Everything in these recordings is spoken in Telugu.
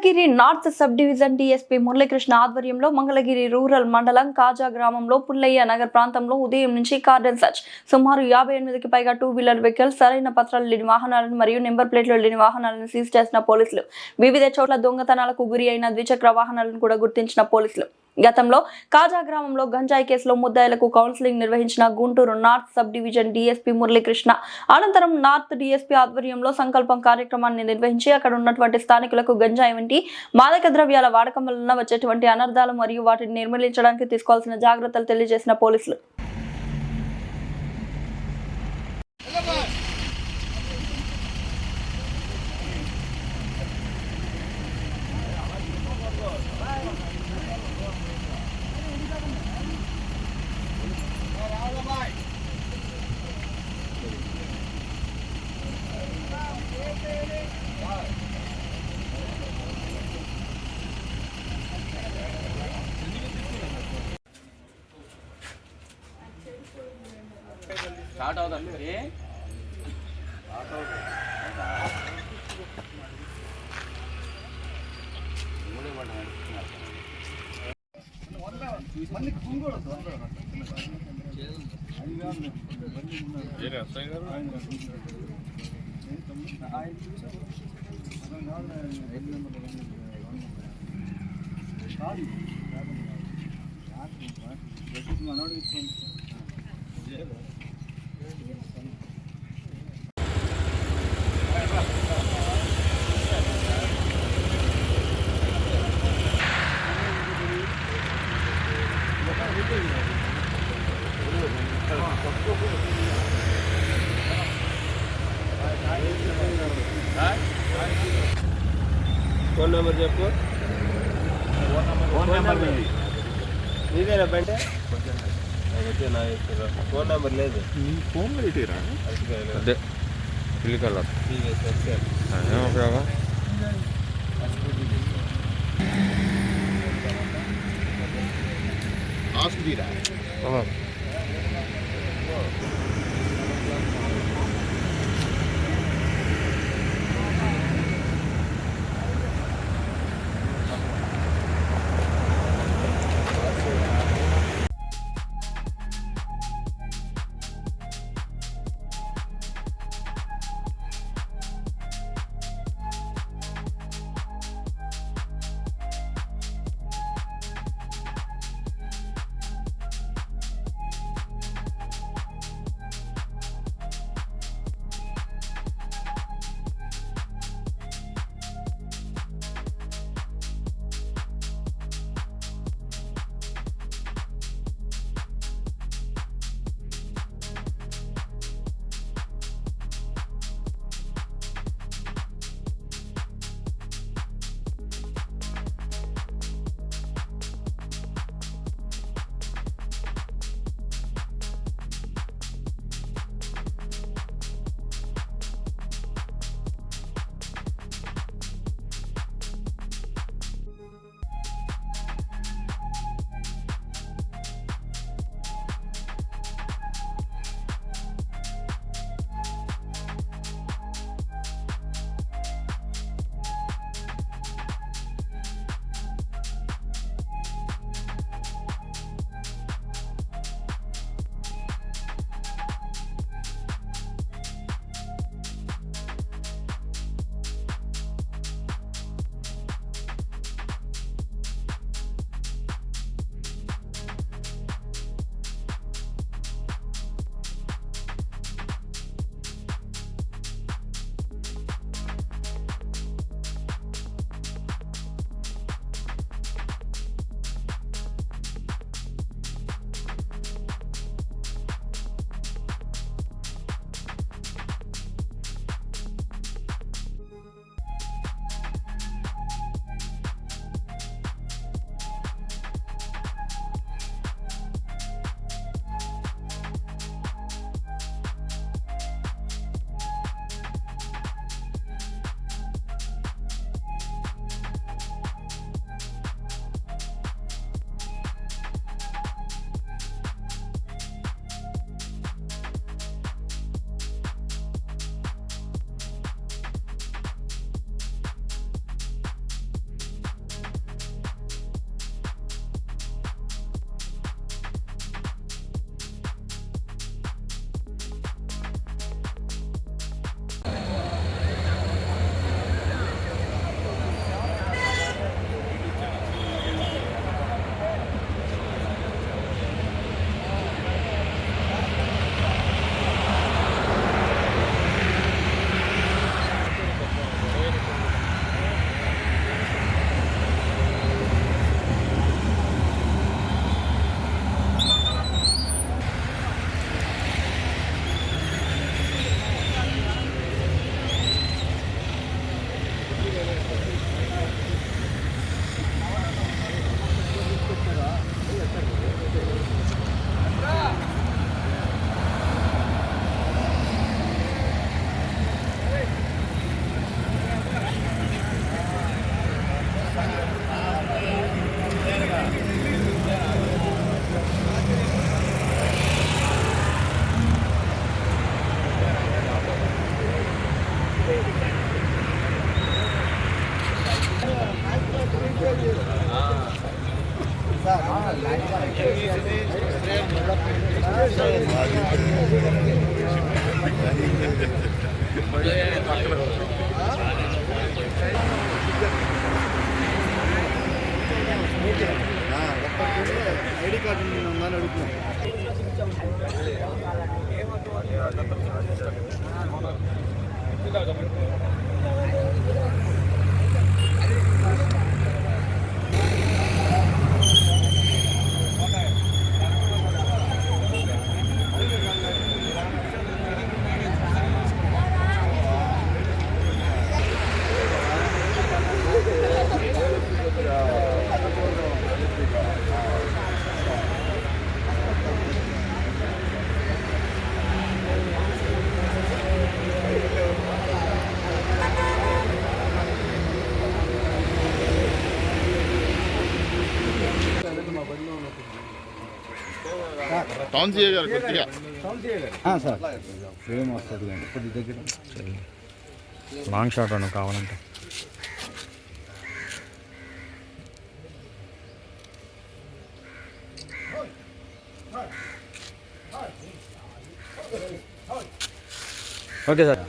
Mangalagiri north sub division DSP Muralikrishna ఆధ్వర్యంలో మంగళగిరి రూరల్ మండలం కాజా గ్రామంలో పుల్లయ్య నగర్ ప్రాంతంలో ఉదయం నుంచి కార్డన్ సర్చ్ సుమారు 58కి పైగా 2 వీలర్ వెహికల్స్ సరైన పత్రాలు లేని వాహనాలను మరియు నెంబర్ ప్లేట్లు లేని వాహనాలను సీజ్ చేసిన పోలీసులు వివిధ చోట్ల దొంగతనాలకు గురి అయిన ద్విచక్ర వాహనాలను కూడా గుర్తించిన పోలీసులు గతంలో కాజా గ్రామంలో గంజాయి కేసులో ముద్దాయిలకు కౌన్సిలింగ్ నిర్వహించిన Guntur north sub division DSP Muralikrishna అనంతరం నార్త్ డీఎస్పీ ఆధ్వర్యంలో సంకల్పం కార్యక్రమాన్ని నిర్వహించి అక్కడ ఉన్నటువంటి స్థానికులకు గంజాయి వంటి మాదక ద్రవ్యాల వాడకం వలన వచ్చేటువంటి అనర్థాలు మరియు వాటిని నిర్మూలించడానికి తీసుకోవాల్సిన జాగ్రత్తలు తెలియజేసిన పోలీసులు స్టార్ట్ అవుతుంది మరి ఫోన్ నెంబర్ చెప్పు. నీదేనా బండి? ఫోన్ నెంబర్ లేదు. ఫోన్ పెట్టిరా అదే పిల్లి కలర్ ఐడి కార్డు ఉందని అడుగుతున్నాను. టౌన్ సీఏ గారు కొద్దిగా సార్ ఫ్రేమ్ వస్తుంది కానీ కొద్ది దగ్గర లాంగ్ షాట్ అను కావాలంటే ఓకే సార్.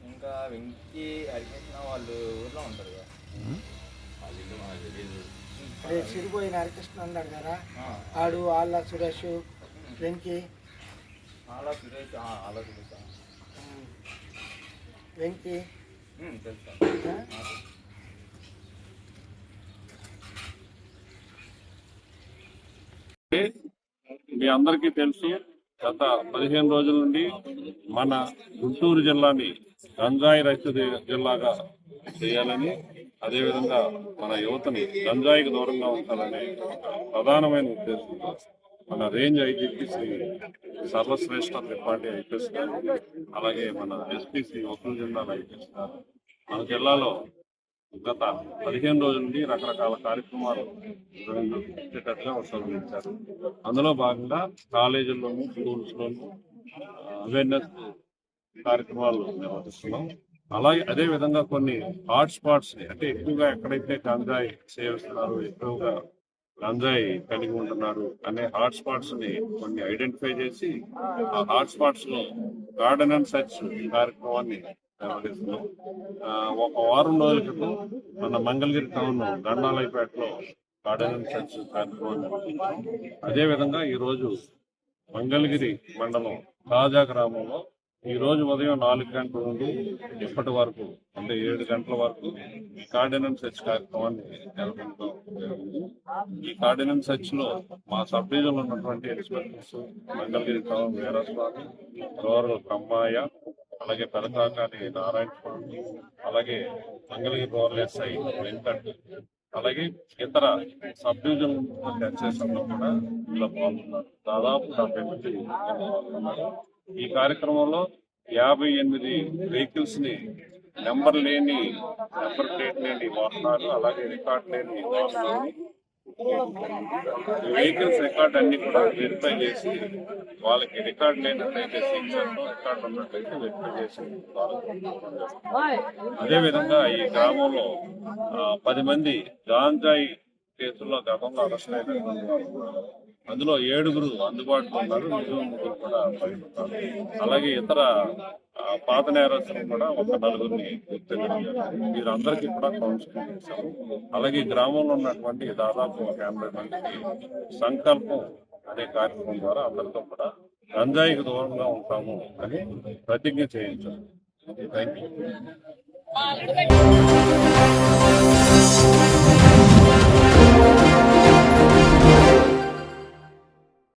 ఇంకా వెంకీ అరికృష్ణ వాళ్ళు ఊర్లో ఉంటారు కదా. సిరిపోయిన హరికృష్ణ అన్నాడు కదా, ఆడు ఆళ్ళ సురేష్ వెంకీ అలా సురేష్ వెంకీ తెలుసా. మీ అందరికీ తెలుసు, గత 15 రోజుల నుండి మన గుంటూరు జిల్లాని గంజాయి రహిత జిల్లాగా చేయాలని, అదేవిధంగా మన యువతని గంజాయికి దూరంగా ఉంచాలని ప్రధానమైన ఉద్దేశంతో మన range IGP Shri Sarvashreshtha Tripathi IPS గారు, అలాగే మన ఎస్పీసీ వకుల జిల్లాల ఐపీఎస్ గారు మన జిల్లాలో గత 15 రోజుల నుండి రకరకాల కార్యక్రమాలు నిర్వహించేటట్టుగా ఉత్సవించారు. అందులో భాగంగా కాలేజీల్లోనూ స్కూల్స్లోనూ అవేర్నెస్ కార్యక్రమాలు నిర్వహిస్తున్నాం. అలాగే అదే విధంగా కొన్ని హాట్ స్పాట్స్ అంటే ఎక్కువగా ఎక్కడైతే గంజాయి సేవిస్తున్నారు, ఎక్కువగా గంజాయి కలిగి ఉంటున్నారు అనే హాట్ స్పాట్స్ ని కొన్ని ఐడెంటిఫై చేసి ఆ హాట్ స్పాట్స్ లో గార్డెన్ అండ్ సర్చ్ కార్యక్రమాన్ని నిర్వహిస్తున్నాం. ఒక వారం రోజుల క్రితం మన మంగళగిరి టౌన్ గండాలైపేటలో గార్డెన్ అండ్ సర్చ్ కార్యక్రమాన్ని నిర్వహించాం. అదేవిధంగా ఈరోజు మంగళగిరి మండలం తాజా గ్రామంలో ఈ రోజు ఉదయం 4 గంటల నుండి ఇప్పటి వరకు అంటే 7 గంటల వరకు ఈ గార్డెన్ అండ్ సర్చ్ కార్యక్రమాన్ని నిర్వహించడం జరిగింది. ఈ గార్డెన్ అండ్ సర్చ్ లో మా సబ్ డివిజన్ ఉన్నటువంటి experts Mangalagiri town Veeraswamy, rural Kammaya, అలాగే పెదకాకాని నారాయణ స్వామి, అలాగే మంగళగిరి రూరల్ ఎస్ఐ వెంకట్, అలాగే ఇతర సబ్ డివిజన్ ఎస్ఎస్ కూడా ఇందులో పాల్గొన్నారు. దాదాపు 70 మంది పాల్గొన్నారు. ఈ కార్యక్రమంలో 58 వెహికల్స్ ని నెంబర్ ప్లేట్ లేని వాహనాలు, అలాగే రికార్డ్ లేని వాహనాలు, వెహికల్స్ రికార్డ్ అన్ని కూడా వెరిఫై చేసి వాళ్ళకి రికార్డ్ లేనట్లయితే రికార్డ్ ఉన్నట్లయితే వెరిఫై చేసి అదేవిధంగా ఈ గ్రామంలో 10 మంది గాంజాయి కేసుల్లో గతంలో అరెస్ట్ అయినటువంటి అందులో 7 అందుబాటులో ఉన్నారు, 3 కూడా బయట ఉన్నారు. అలాగే ఇతర పాత నేరస్తులు కూడా ఒక 4 గుర్తించారు. వీరందరికీ కూడా కౌన్సిలింగ్ చేశాము. అలాగే ఈ గ్రామంలో ఉన్నటువంటి దాదాపు 80 మందికి సంకల్పం అనే కార్యక్రమం ద్వారా అందరితో కూడా గంజాయికి దూరంగా ఉంటాము అని ప్రతిజ్ఞ చేయించారు. Thank you.